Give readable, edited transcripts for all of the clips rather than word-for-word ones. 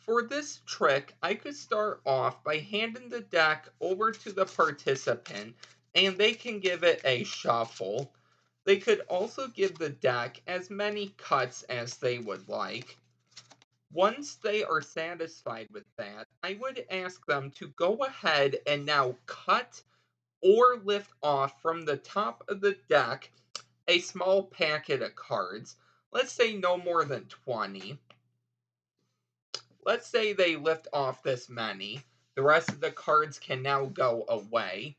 For this trick, I could start off by handing the deck over to the participant and they can give it a shuffle. They could also give the deck as many cuts as they would like. Once they are satisfied with that, I would ask them to go ahead and now cut or lift off from the top of the deck a small packet of cards. Let's say no more than 20. Let's say they lift off this many. The rest of the cards can now go away.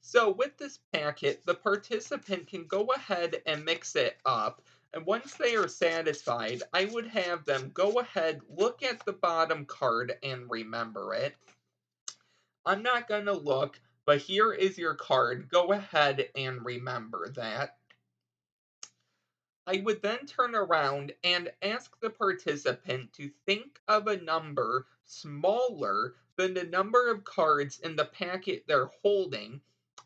So with this packet, the participant can go ahead and mix it up. And once they are satisfied, I would have them go ahead, look at the bottom card, and remember it. I'm not going to look, but here is your card. Go ahead and remember that. I would then turn around and ask the participant to think of a number smaller than the number of cards in the packet they're holding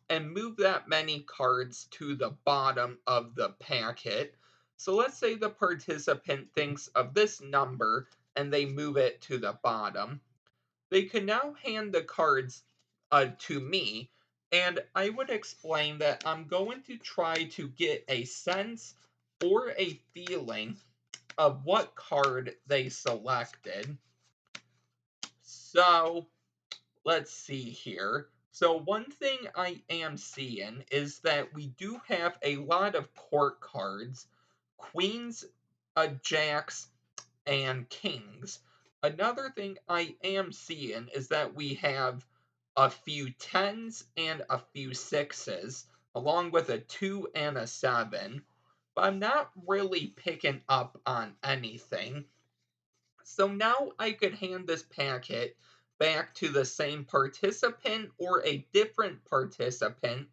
and move that many cards to the bottom of the packet. So let's say the participant thinks of this number and they move it to the bottom. They can now hand the cards to me, and I would explain that I'm going to try to get a sense or a feeling of what card they selected. So let's see here. So one thing I am seeing is that we do have a lot of court cards, queens, jacks, and kings. Another thing I am seeing is that we have a few tens and a few sixes, along with a two and a seven. But I'm not really picking up on anything. So now I could hand this packet back to the same participant or a different participant,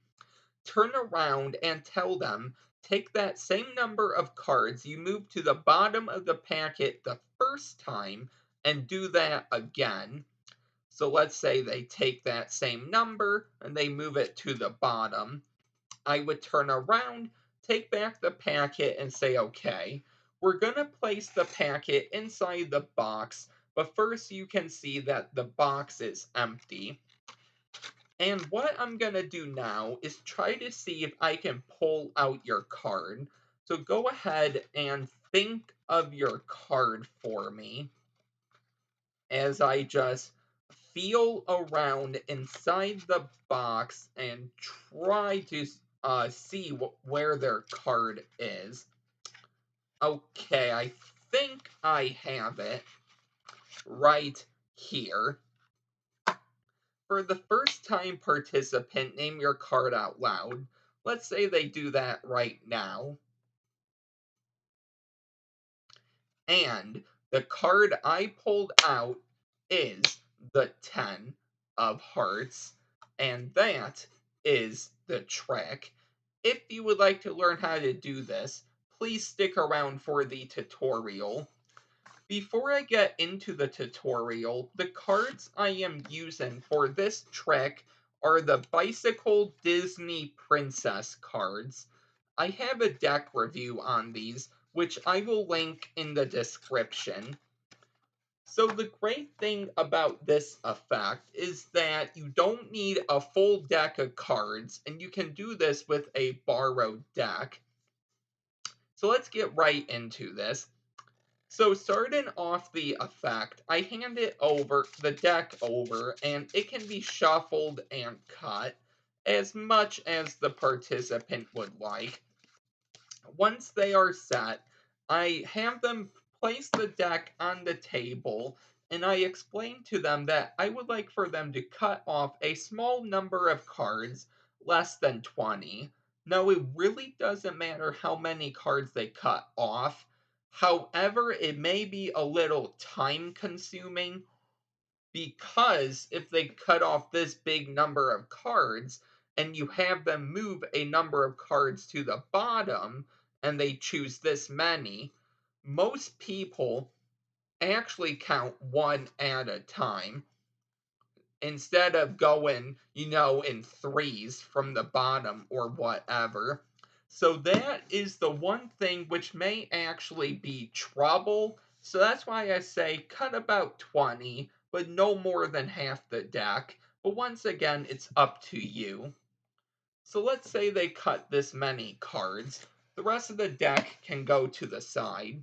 turn around and tell them, take that same number of cards you moved to the bottom of the packet the first time and do that again. So let's say they take that same number and they move it to the bottom. I would turn around, take back the packet, and say, okay, we're going to place the packet inside the box, but first you can see that the box is empty. And what I'm going to do now is try to see if I can pull out your card. So go ahead and think of your card for me as I just feel around inside the box and try to see where their card is. Okay, I think I have it right here. For the first time participant, name your card out loud. Let's say they do that right now. And the card I pulled out is the 10 of hearts. And that is the trick. If you would like to learn how to do this, please stick around for the tutorial. Before I get into the tutorial, the cards I am using for this trick are the Bicycle Disney Princess cards. I have a deck review on these, which I will link in the description. So the great thing about this effect is that you don't need a full deck of cards, and you can do this with a borrowed deck. So let's get right into this. So starting off the effect, I hand it over, the deck over, and it can be shuffled and cut as much as the participant would like. Once they are set, I have them place the deck on the table and I explain to them that I would like for them to cut off a small number of cards, less than 20. Now, it really doesn't matter how many cards they cut off. However, it may be a little time consuming because if they cut off this big number of cards and you have them move a number of cards to the bottom and they choose this many, most people actually count one at a time instead of going, in threes from the bottom or whatever. So that is the one thing which may actually be trouble So that's why I say cut about 20, but no more than half the deck. But once again, it's up to you. So let's say they cut this many cards. The rest of the deck can go to the side.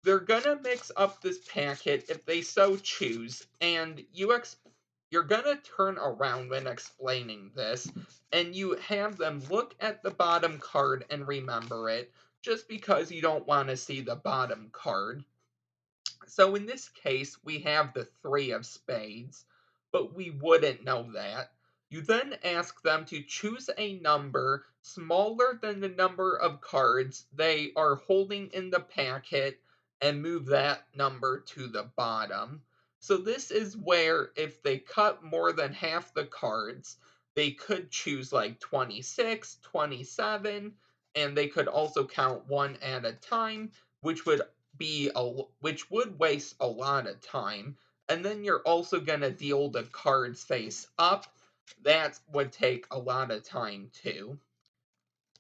They're gonna mix up this packet if they so choose, and you're gonna turn around when explaining this, and you have them look at the bottom card and remember it, just because you don't want to see the bottom card. So in this case, we have the three of spades, but we wouldn't know that. You then ask them to choose a number smaller than the number of cards they are holding in the packet and move that number to the bottom. So this is where if they cut more than half the cards, they could choose like 26, 27, and they could also count one at a time, which would which would waste a lot of time. And then you're also going to deal the cards face up. That would take a lot of time too.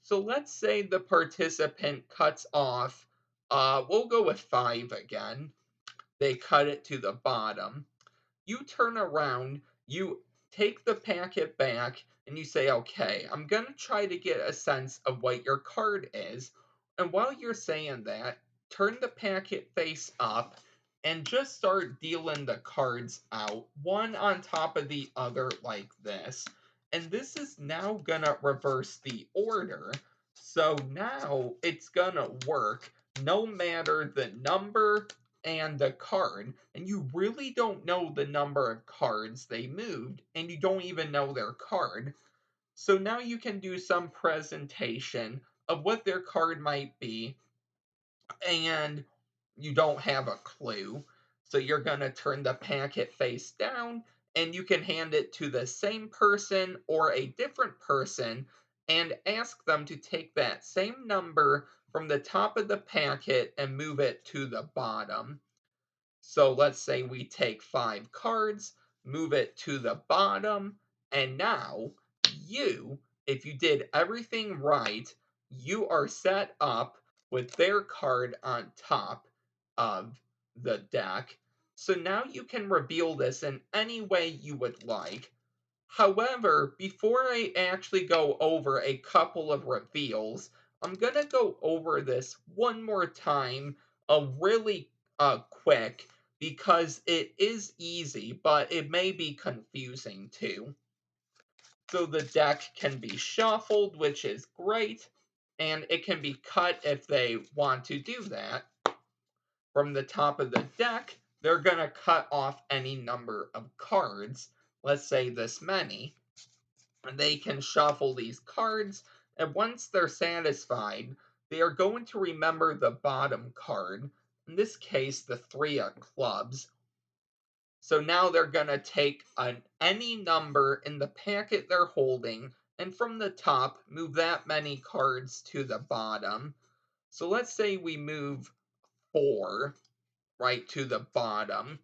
So let's say the participant cuts off, we'll go with 5 again. They cut it to the bottom. You turn around, you take the packet back, and you say, okay, I'm going to try to get a sense of what your card is. And while you're saying that, turn the packet face up and just start dealing the cards out, one on top of the other, like this. And this is now going to reverse the order. So now it's going to work no matter the number and the card, and you really don't know the number of cards they moved, and you don't even know their card. So now you can do some presentation of what their card might be, and you don't have a clue. So you're going to turn the packet face down, and you can hand it to the same person or a different person and ask them to take that same number from the top of the packet and move it to the bottom. So let's say we take 5 cards, move it to the bottom, and now you, if you did everything right, you are set up with their card on top of the deck. So now you can reveal this in any way you would like. However, before I actually go over a couple of reveals, I'm going to go over this one more time, really quick, because it is easy, but it may be confusing too. So the deck can be shuffled, which is great, and it can be cut if they want to do that. From the top of the deck, they're going to cut off any number of cards, let's say this many. And they can shuffle these cards, and once they're satisfied, they are going to remember the bottom card, in this case, the 3 of clubs. So now they're going to take any number in the packet they're holding, and from the top, move that many cards to the bottom. So let's say we move 4 right to the bottom.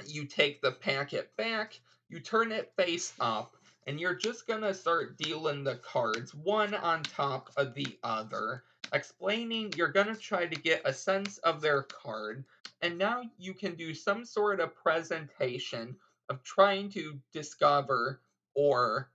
You take the packet back, you turn it face up, and you're just going to start dealing the cards one on top of the other, explaining you're going to try to get a sense of their card, and now you can do some sort of presentation of trying to discover or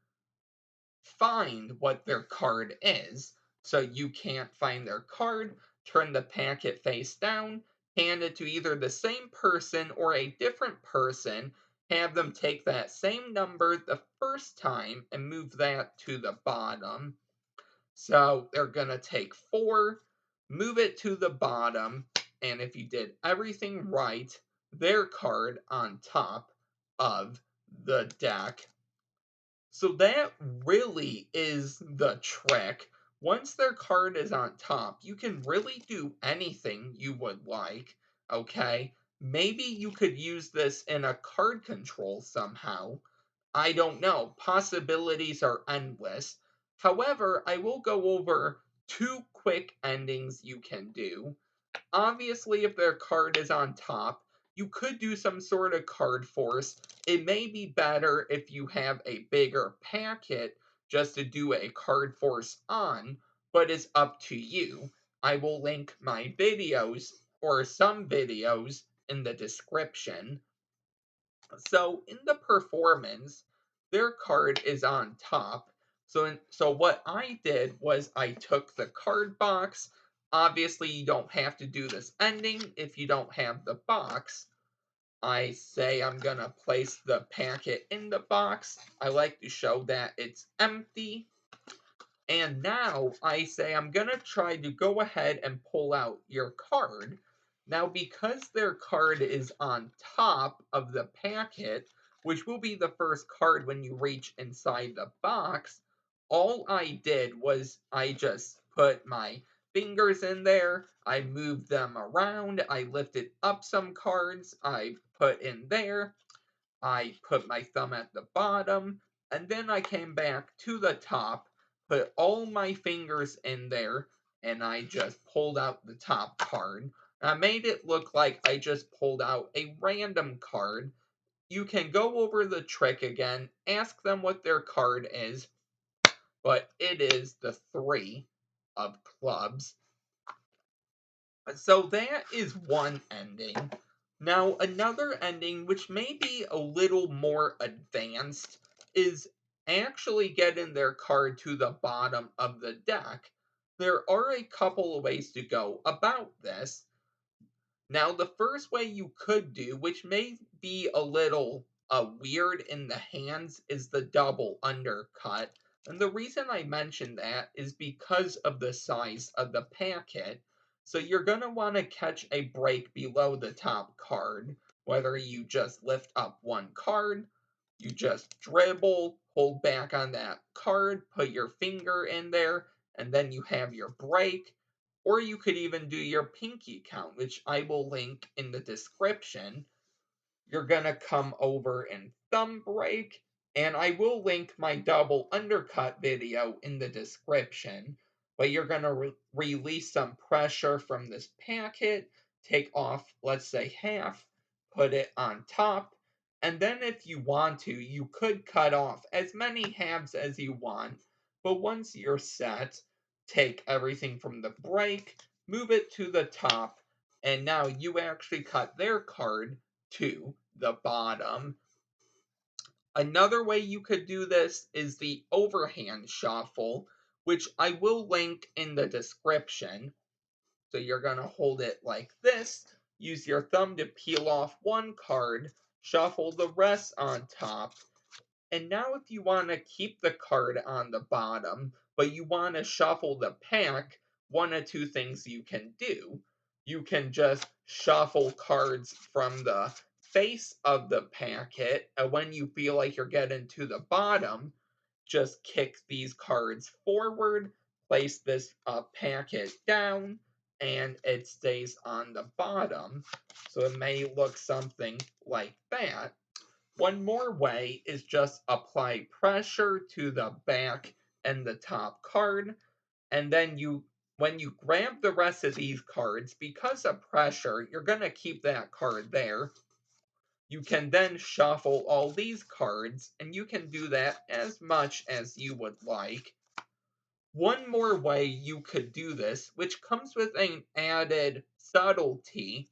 find what their card is. So you can't find their card, turn the packet face down, hand it to either the same person or a different person, have them take that same number the first time and move that to the bottom. So they're going to take 4, move it to the bottom, and if you did everything right, their card on top of the deck. So that really is the trick. Once their card is on top, you can really do anything you would like, okay? Maybe you could use this in a card control somehow. I don't know. Possibilities are endless. However, I will go over 2 quick endings you can do. Obviously, if their card is on top, you could do some sort of card force. It may be better if you have a bigger packet just to do a card force on, but it's up to you. I will link my videos or some videos in the description. So in the performance, their card is on top. So what I did was I took the card box. Obviously, you don't have to do this ending if you don't have the box. I say I'm gonna place the packet in the box. I like to show that it's empty. And now I say I'm going to try to go ahead and pull out your card. Now, because their card is on top of the packet, which will be the first card when you reach inside the box, all I did was I just put my fingers in there, I moved them around, I lifted up some cards, I put in there, I put my thumb at the bottom, and then I came back to the top, put all my fingers in there, and I just pulled out the top card. I made it look like I just pulled out a random card. You can go over the trick again, ask them what their card is, but it is the 3 of clubs. So that is one ending. Now, another ending, which may be a little more advanced, is actually getting their card to the bottom of the deck. There are a couple of ways to go about this. Now, the first way you could do, which may be a little weird in the hands, is the double undercut. And the reason I mention that is because of the size of the packet. So you're going to want to catch a break below the top card. Whether you just lift up one card, you just dribble, hold back on that card, put your finger in there, and then you have your break. Or you could even do your pinky count, which I will link in the description. You're going to come over and thumb break, and I will link my double undercut video in the description. But you're going to release some pressure from this packet, take off, let's say, half, put it on top, and then if you want to, you could cut off as many halves as you want. But once you're set, take everything from the break, move it to the top, and now you actually cut their card to the bottom. Another way you could do this is the overhand shuffle, which I will link in the description. So you're going to hold it like this, use your thumb to peel off one card, shuffle the rest on top, and now if you want to keep the card on the bottom, but you want to shuffle the pack, one of two things you can do. You can just shuffle cards from the face of the packet, and when you feel like you're getting to the bottom, just kick these cards forward, place this packet down, and it stays on the bottom. So it may look something like that. One more way is just apply pressure to the back and the top card, and then when you grab the rest of these cards, because of pressure, you're going to keep that card there. You can then shuffle all these cards, and you can do that as much as you would like. One more way you could do this, which comes with an added subtlety,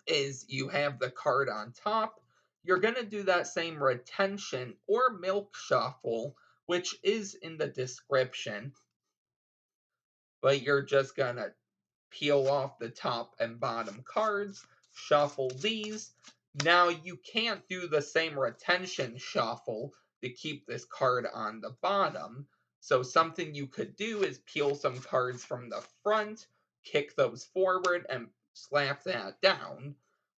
is you have the card on top. You're going to do that same retention or milk shuffle, which is in the description, but you're just going to peel off the top and bottom cards, shuffle these. Now you can't do the same retention shuffle to keep this card on the bottom. So something you could do is peel some cards from the front, kick those forward, and slap that down.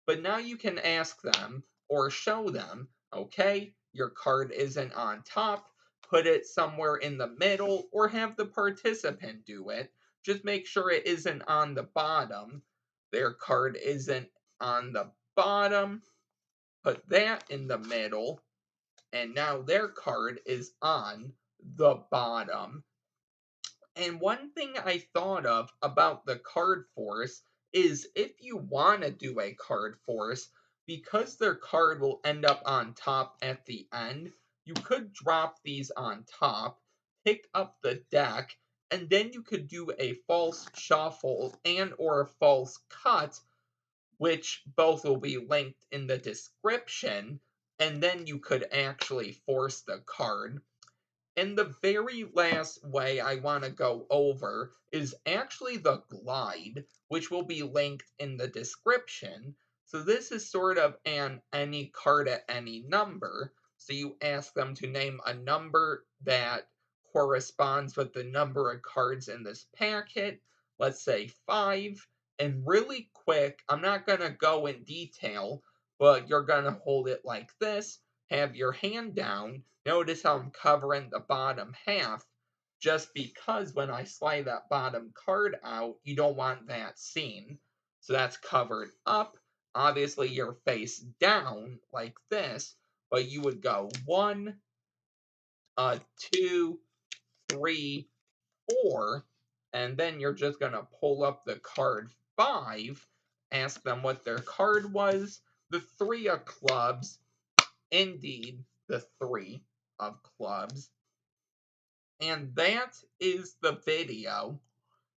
But now you can ask them or show them, okay, your card isn't on top, put it somewhere in the middle, or have the participant do it. Just make sure it isn't on the bottom. Their card isn't on the bottom. Put that in the middle. And now their card is on the bottom. And one thing I thought of about the card force is if you want to do a card force, because their card will end up on top at the end, you could drop these on top, pick up the deck, and then you could do a false shuffle and or a false cut, which both will be linked in the description, and then you could actually force the card. And the very last way I want to go over is actually the glide, which will be linked in the description. So this is sort of an any card at any number. So you ask them to name a number that corresponds with the number of cards in this packet. Let's say 5. And really quick, I'm not going to go in detail, but you're going to hold it like this, have your hand down. Notice how I'm covering the bottom half, just because when I slide that bottom card out, you don't want that seen. So that's covered up. Obviously, you're face down like this, but you would go 1, 2, 3, 4, and then you're just going to pull up the card 5, ask them what their card was, the 3 of clubs, indeed, the 3 of clubs. And that is the video.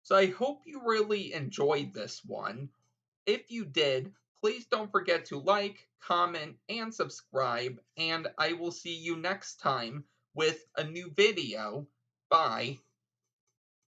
So I hope you really enjoyed this one. If you did, please don't forget to like, comment, and subscribe, and I will see you next time with a new video. Bye.